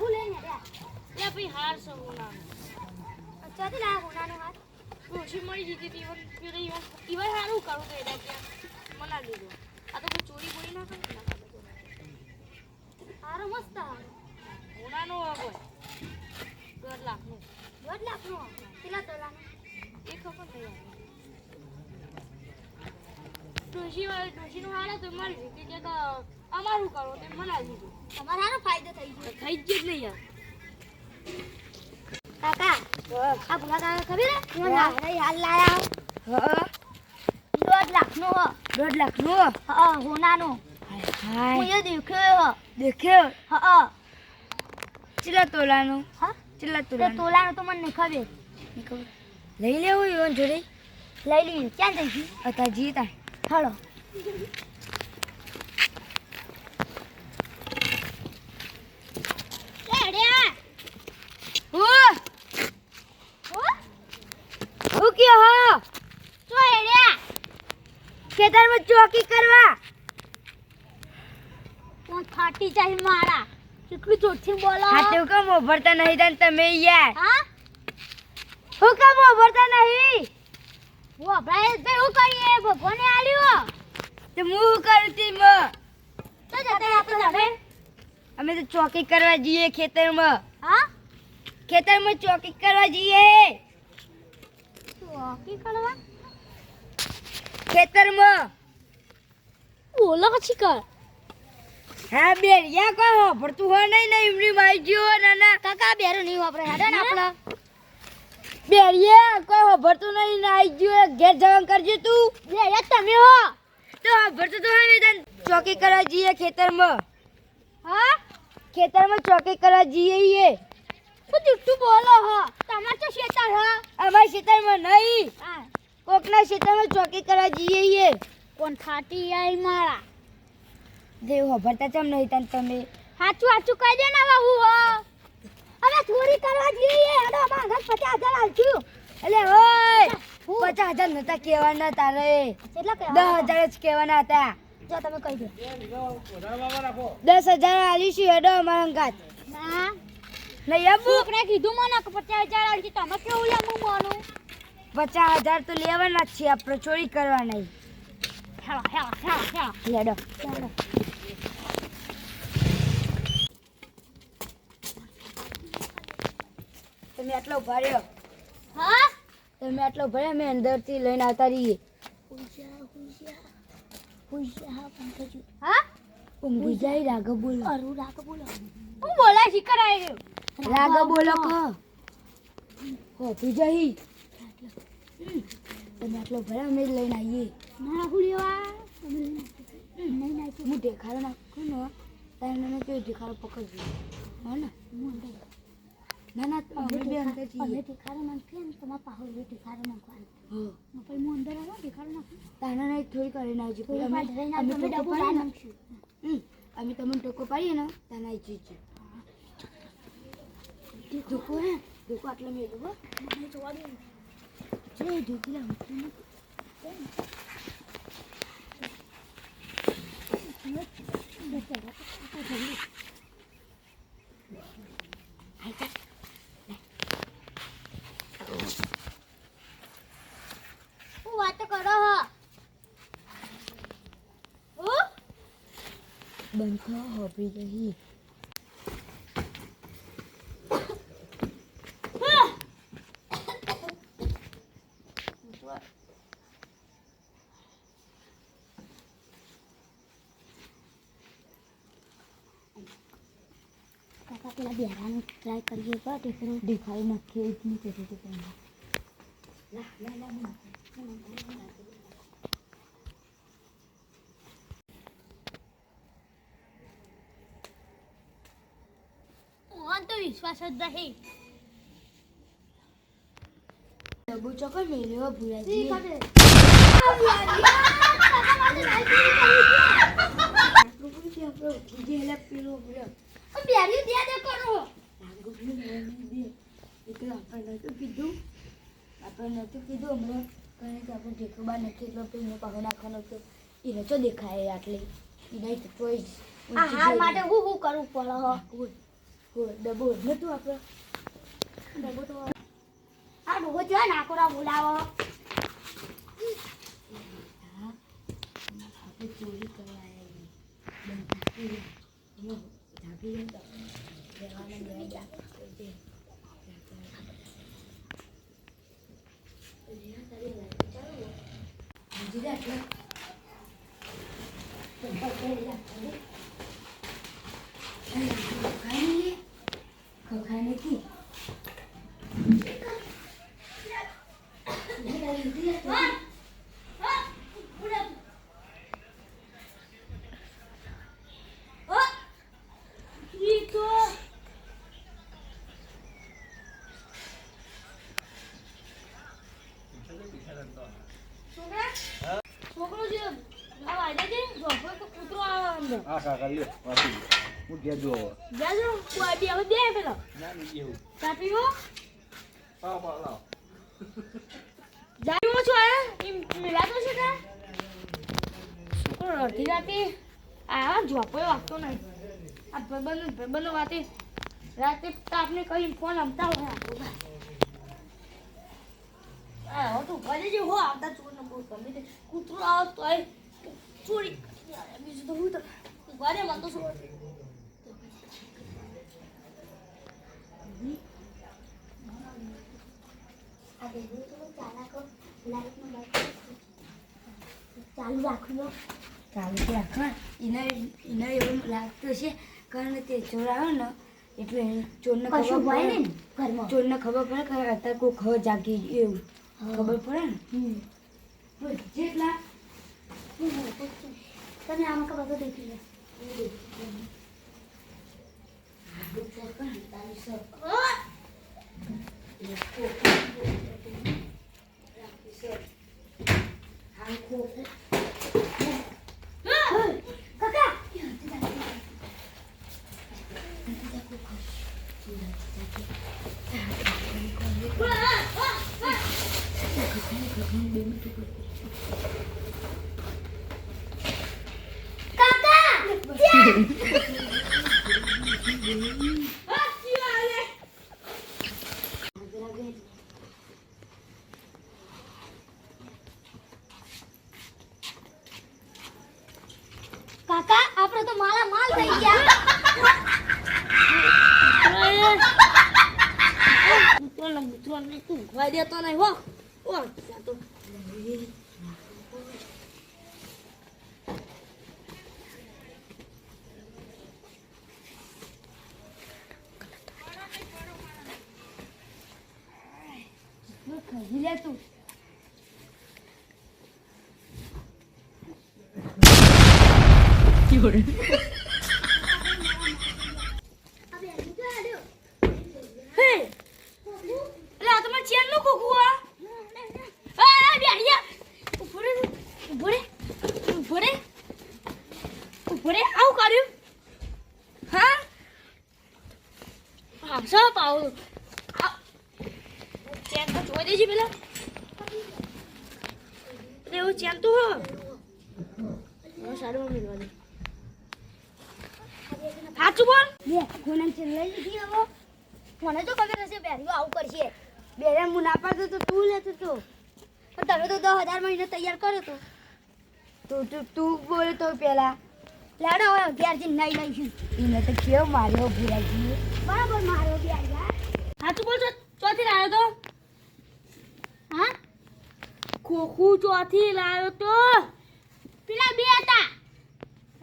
હું લઈને આવ્યા લે ભાઈ હાર સગુના ચાથી લાયા હોનાનો હાથ ડોશી મળી જીતી હતી ઈવન હારું કરું તો એડા કે મના લીધો આ તો કોઈ ચોરી બોરી ના કરે ના કરે હારો મસ્ત હારો હોનાનો હોય 1.5 લાખનો 1.5 લાખનો કેટલા તોલાનો એ ખબર નહીં ડોશીનું હારે તો મળી જીતી કે અમારું કરો તે મના લીધું તમારે હારો ફાયદો થઈ ગયો થઈ જ નહીં યાર કાકા આ ભૂલા કાકા ખબર હે હું હાલ લાયા હા 1.5 લાખનો હો 1.5 લાખનો હા હોનાનો હાય હું એ દેખ્યો દેખ્યો હા કેટલા તોલાનો હા કેટલા તે તોલાનો તોલાનો તો મને નહીં ખબર લઈ લેવું ઈવન જોડે લઈ લઈએ ક્યાં જઈ ગઈ અતા જીતા હાલો ખેતરમાં ચોકી કરવા કોણ ફાટી જાય મારા કેટલું જોરથી બોલો હા તો કેમ ઓભરતા નહીં તને તમે યાર હા હું કેમ ઓભરતા નહીં વો ભાઈ હું કરીએ ભગવાને આલ્યો તો હું કરું તી મ તો જતા આપણે અમે તો ચોકી કરવા જઈએ ખેતરમાં હા ખેતરમાં ચોકી કરવા જઈએ ચોકી કરવા ખેતરમાં બોલો પછી કર હા બેરિયા કો ભરતું હોય નહીં ઇમરી માઈ ગયો નાના કાકા બેરો નહીં વાપરે હેડે ને આપણે બેરિયા કોઈ ભરતું નહીં નાઈ ગયો ઘેર જવાનું કરજે તું લે યાર તમે હો તો ભરતું તો હોય નહીં તને ચોકી કરવા જઈએ ખેતરમાં હા ખેતરમાં ચોકી કરવા જઈએ હું જુઠ્ઠું બોલો હો તમાર તો શેતાર હો અમારા ખેતરમાં નહીં હા કોકના ખેતરમાં ચોકી કરવા જઈએ કોણ ફાટી જાય મારા દેવ ભરતા ચમ નહીં તને તમે સાચું સાચું કહી દે ને બાબુ હો હવે ચોરી કરવા જઈએ હેડો અમાર ઘર 50,000 આલશું એટલે ઓય 50,000 નતા કહેવાના તારે કેટલા કે 10,000 જ કહેવાના હતા જો તમે કહી દો 10,000 આલીશું હેડો અમારા અંગાત ના નહીં આપું છોકરા કીધું મને કે 50,000 આલજી તમે કેવું લે હું માનું 50,000 તો લેવાના જ છે આપણે ચોરી કરવા નહીં હેલો હેલો હેલો હેડો હેલો તમે આટલો ભર્યો હા તમે આટલો ભર્યો અમે અંદરથી લઈને આવતા રહીએ હા ઊંઘી જાય રાઘવ બોલો અરુ રાગ બોલો હું બોલા શીખર આવી રાઘવ બોલો કહો હોતી જઈ તમે આટલો ભર્યો અમે લઈને આવીએ ના હુલિયા નહીં ના હું ઢેખારો નાખું ને તારે કેવું ઢેખારો પકડજો હો ને ના ના અમે બે અંદર જઈએ ઠીકારો નાખીએ ને તમારા પાહો ઠીકારો નાખવાનું હા પછી હું અંદર આવો ઠીકારો નાખું તાના નહીં થોડી કરી નાખજો પછી અમે ડબ્બો ટોકો પાડીએ ને નાખશું અમે તમને ટોકો પાડીએ ને તાના જઈએ ધોકો હે ધોકો આટલા મેં હો મને જોવા દે જે ધોકીલા હોતું હું વાત કરો હો બંધ હોબી રહી કાકા પેલા બેરાનું ટ્રાય કરીએ તો ટેકરો દેખાઈ નાખીએ એટલી કરી દે પહેલા હું તો વિશ્વાસ જ નહીં ડબ્બો ચોકર મેલ્યો ભૂલાજી આપણે નતું કીધું હમણાં કારણ કે આપણે ઢેકો બાર નથી એટલો પેલો પાહો નાખવાનો હતો એ નતો દેખાય આટલી એ નહીં તો કોઈ આ હાર માટે હું કરવું પડે હો ડબ્બો નતું આપણે ડબ્બો તો આ ડબ્બો છે નાકોડા બોલાવો આપણે ચોરી કરવા ખખાઈ નથી છોકરો જે આ વાજે છે જોફો તો કૂતરો આવે અંદર આ કાકા લે વાસી હું ઘેર જો જાજો કોઈ બી હવે દે પેલો ના નહીં એવું ચાપી હો પાવ લાવ જાયો છો એ મિલાતો છે કે છોકરો અડધી રાતે આ જોફો વાગતો નહીં આ ભાઈબંધો વાતે રાતે આપને કઈ ફોન અમતા હોય આ તો ભલે જે હો આવતા ચોર ન બોલ ગમે તે કૂતરો આવ તો એ ચોરી બીજું તો હું તો વારે મન તો ચોર ચાલુ રાખો ચાલુ રાખવા એને એવું લાગતું છે કારણ કે ચોર આવે ને એટલે ચોરને કશું હોય ને ખબર ઘરમાં ચોરને ખબર પડે કે અત્યારે કોઈ ખબર જાગી એવું ખબર પડે ને જેટલા તમે આમાં ખબર તો દેખી લો કાકા કાકા આપણે તો માલા માલ થઈ ગયા તું ભાઈ દેતો નહીં હો તો ખાઈ લે તું સાચું બોલ લે કોને લઈ લીધી હવે મને તો ખબર હશે બેરીઓ આવું કરશે બેરે હું ના પાડતો તો તું લેતો તો પણ તમે તો 10,000 મહિને તૈયાર કર્યો તો તું બોલે તો પેલા લેડો હવે 11 થી નહીં લઈશું એને તો કેવો માર્યો ભૂરાજી બરાબર મારો બેરી સાચું બોલ ચોથી લાવ્યો તો હા ખોખું ચોથી લાવ્યો તો પેલા બે હતા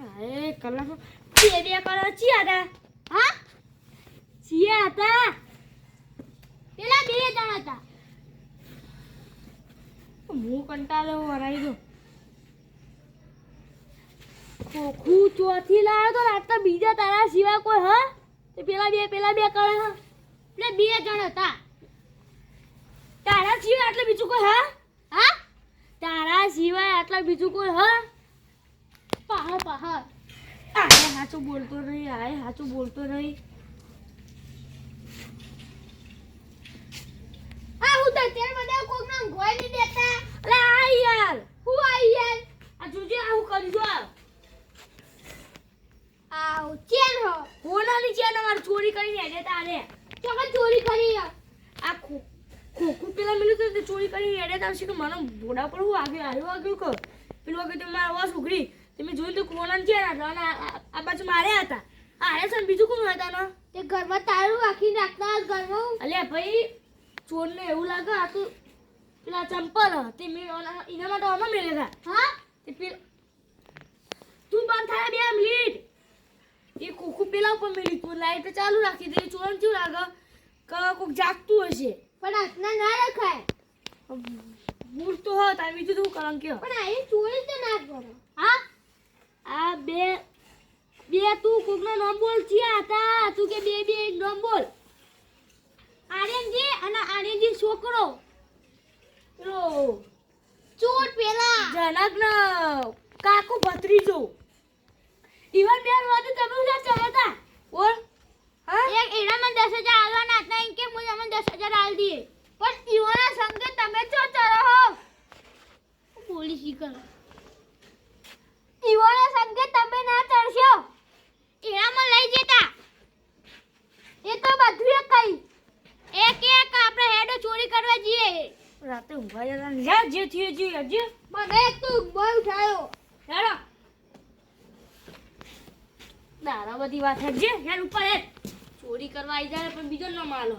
અરે કલાક બે કલર ચિયા હતા હા ચિયા હતા પેલા બે જણા હતા હું કંટાળો વરાઈ દો ખોખું ચોથી લાવ્યો તો રાતના બીજા તારા સિવાય કોઈ હા તે પેલા બે કલર હા એટલે બે જણ હતા તારા સિવાય આટલે બીજું કોઈ હા હા તારા સિવાય આટલા બીજું કોઈ હા પહાડ આય સાચું બોલતો નહીં આ હું તો તેર મને કોક ના ગોય નહીં દેતા અરે આ યાર હું આ યાર આ જોજે આ હું કરી જો આવ ચેન હો હોનાની ચેન અમાર ચોરી કરીને હેડે તારે ચોકન ચોરી કરી આ ખોખું પેલા મિલું તો ચોરી કરીને હેડે તાર છે કે મને બોડા પર હું આગળ કે પેલું વખતે મારા વાસ ઉઘડી તમે જોયું તો કોનાની ચેન હતા આ બાજુ માર્યા હતા આ છે બીજું કોણ હતા ને તે ઘરમાં તારું રાખીને રાખતા ઘરમાં અલ્યા ભાઈ ચોરને એવું લાગે આ તો પેલા ચંપલ તે મેં એના માટે આમાં મેળ્યા હતા હા તે પેલા તું બંધ થાય 2 મિનિટ એ ખોખું પેલા ઉપર મેલી તું લાઈટ ચાલુ રાખી દે ચોરન કેવું લાગે કે કોક જાગતું હશે પણ આટલા ના રખાય મૂળ તો હોત આ બીજું તો કરમ કે પણ આ ચોરી તો ના કરો હા આ બે તું કોકનો નામ બોલ ચિયા હતા તું કે બે નામ બોલ આર્યનજી અને આર્યનજી છોકરો પેલો ચોર પેલા જનકનો કાકો ભત્રીજો ઈવન બે વાતે તમે ઉલા ચલાતા બોલ હા એક એના મને 10000 આલવાના હતા એમ કે મુજે મને 10000 આલ દીએ પણ ઈવાના સંગે તમે ચો ચરો હો પોલીસ ઈ કરો ઈવાના સંગે તમે ના ચડશો એનામાં લઈ જતા એ તો બધું કઈ એક આપણે હેડો ચોરી કરવા જઈએ રાતે ઊંઘવા જતા જા જે થયું જે હજી મને એક તો ઊંઘ ઉઠાયો હેડો દારા બધી વાત હજી હેડ ઉપર હેડ ચોરી કરવા આવી જાય પણ બીજો ન માલો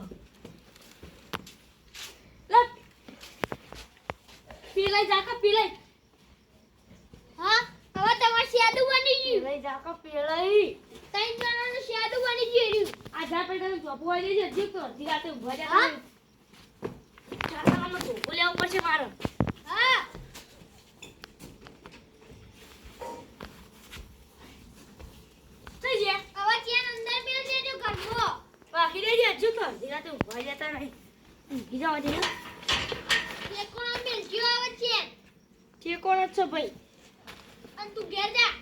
લે પીલાઈ જાકા પીલાઈ હા હવે તમાર શેડુ બની ગયું પીલાઈ જાકા પીલાઈ તઈ જણાનું શેડુ બની ગયું આ જા પે તને જોપો આવી જજે હજી તો હજી રાતે ઊભા જા હા ચાલામાં તો બોલ્યા ઉપર છે મારો હા તઈ હવે ચેન અંદર મેલ દેજો ઘરનો બાકી દેજે હજી તો હજી રાતે ઊભા જતા નહીં ઊંઘી જાવ દે કે કોણ મેલ જીવ આવે છે કે કોણ છો ભાઈ અને તું ઘેર જા